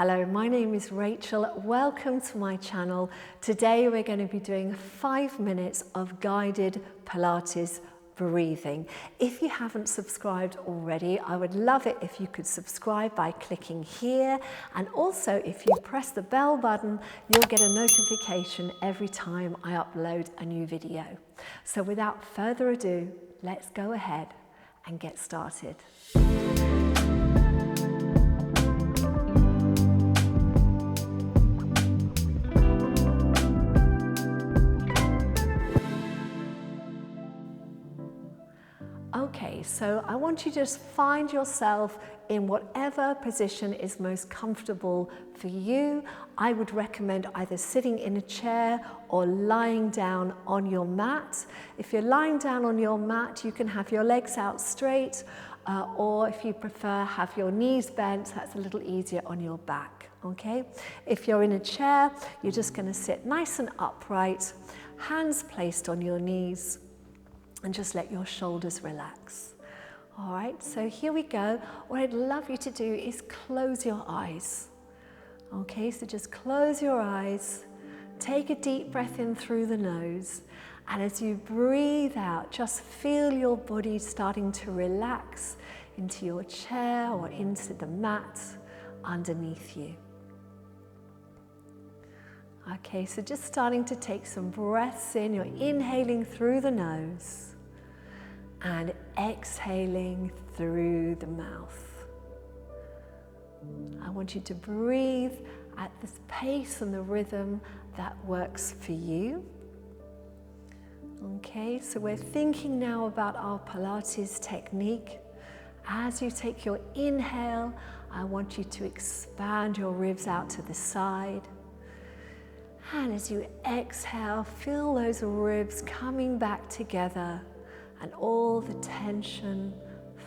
Hello, my name is Rachel. Welcome to my channel. Today we're going to be doing 5 minutes of guided Pilates breathing. If you haven't subscribed already, I would love it if you could subscribe by clicking here. And also, if you press the bell button, you'll get a notification every time I upload a new video. So without further ado, let's go ahead and get started. Okay, so I want you to just find yourself in whatever position is most comfortable for you. I would recommend either sitting in a chair or lying down on your mat. If you're lying down on your mat, you can have your legs out straight, or if you prefer, have your knees bent. That's a little easier on your back, okay? If you're in a chair, you're just going to sit nice and upright, hands placed on your knees, and just let your shoulders relax. All right, so here we go. What I'd love you to do is close your eyes. Okay, so just close your eyes, take a deep breath in through the nose, and as you breathe out, just feel your body starting to relax into your chair or into the mat underneath you. Okay, so just starting to take some breaths in. You're inhaling through the nose and exhaling through the mouth. I want you to breathe at this pace and the rhythm that works for you. Okay, so we're thinking now about our Pilates technique. As you take your inhale, I want you to expand your ribs out to the side. And as you exhale, feel those ribs coming back together and all the tension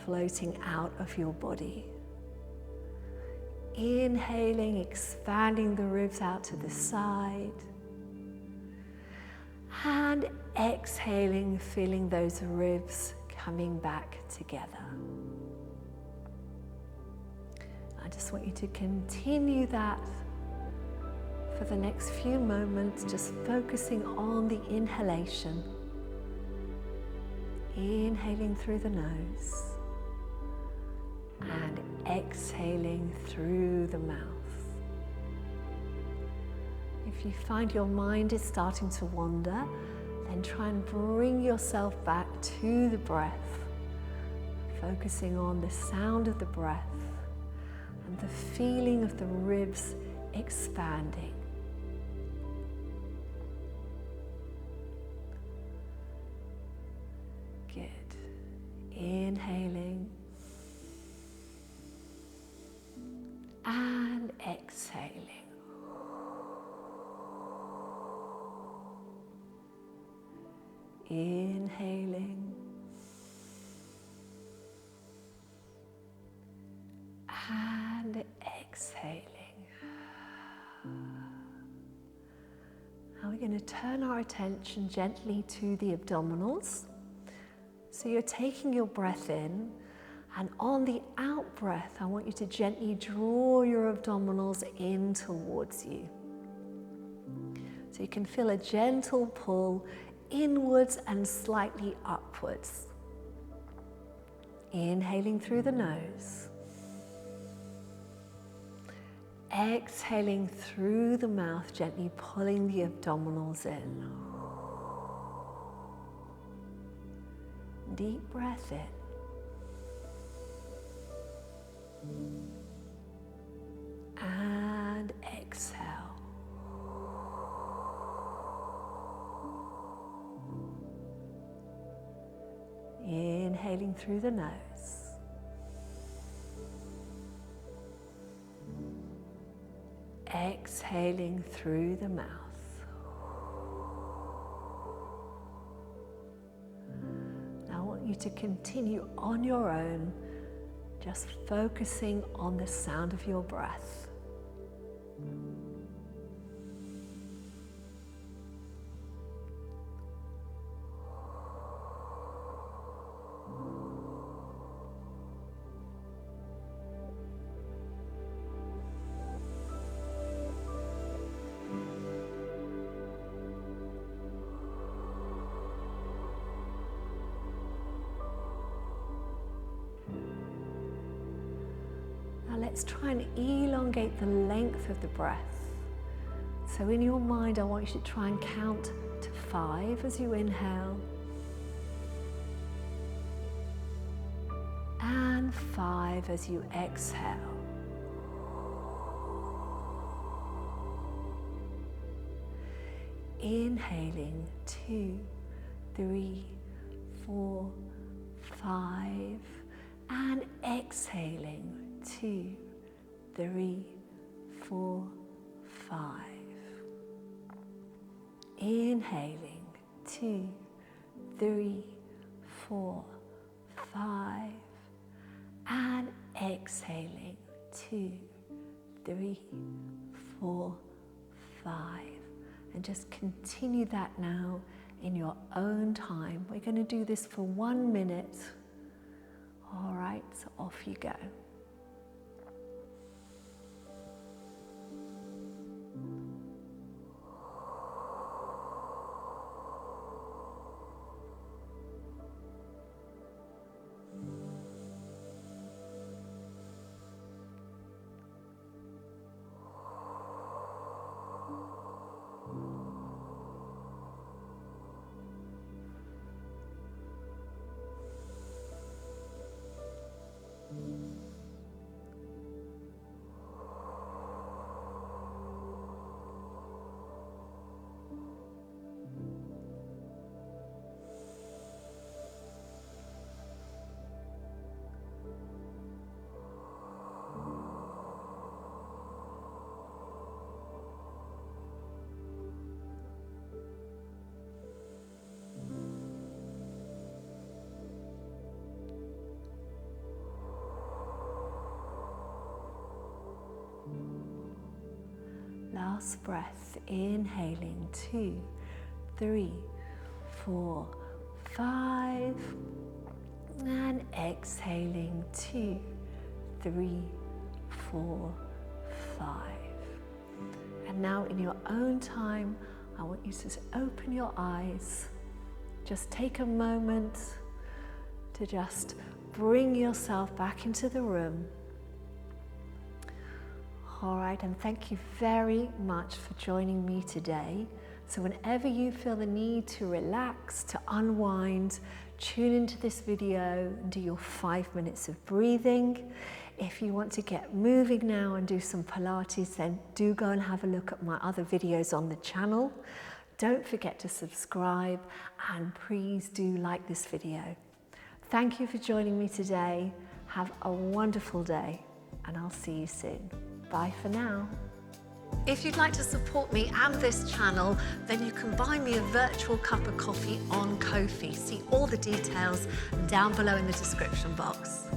floating out of your body. Inhaling, expanding the ribs out to the side. And exhaling, feeling those ribs coming back together. I just want you to continue that for the next few moments, just focusing on the inhalation. Inhaling through the nose and exhaling through the mouth. If you find your mind is starting to wander, then try and bring yourself back to the breath, focusing on the sound of the breath and the feeling of the ribs expanding. Good. Inhaling and exhaling. Inhaling and exhaling. Now we're going to turn our attention gently to the abdominals. So you're taking your breath in, and on the out breath, I want you to gently draw your abdominals in towards you. So you can feel a gentle pull inwards and slightly upwards. Inhaling through the nose. Exhaling through the mouth, gently pulling the abdominals in. Deep breath in. And exhale. Inhaling through the nose. Exhaling through the mouth. You to continue on your own, just focusing on the sound of your breath. let's try and elongate the length of the breath. So in your mind, I want you to try and count to 5 as you inhale. And 5 as you exhale. Inhaling 2, 3, 4, 5, and exhaling 2, 3, 4, 5. Inhaling 2, 3, 4, 5, and exhaling 2, 3, 4, 5. And just continue that now in your own time. We're going to do this for 1 minute. All right, so off you go. Last breath, inhaling 2, 3, 4, 5, and exhaling 2, 3, 4, 5. And now in your own time, I want you to just open your eyes. Just take a moment to just bring yourself back into the room. All right, and thank you very much for joining me today. So whenever you feel the need to relax, to unwind, tune into this video and do your 5 minutes of breathing. If you want to get moving now and do some Pilates, then do go and have a look at my other videos on the channel. Don't forget to subscribe and please do like this video. Thank you for joining me today. Have a wonderful day and I'll see you soon. Bye for now. If you'd like to support me and this channel, then you can buy me a virtual cup of coffee on Ko-fi. See all the details down below in the description box.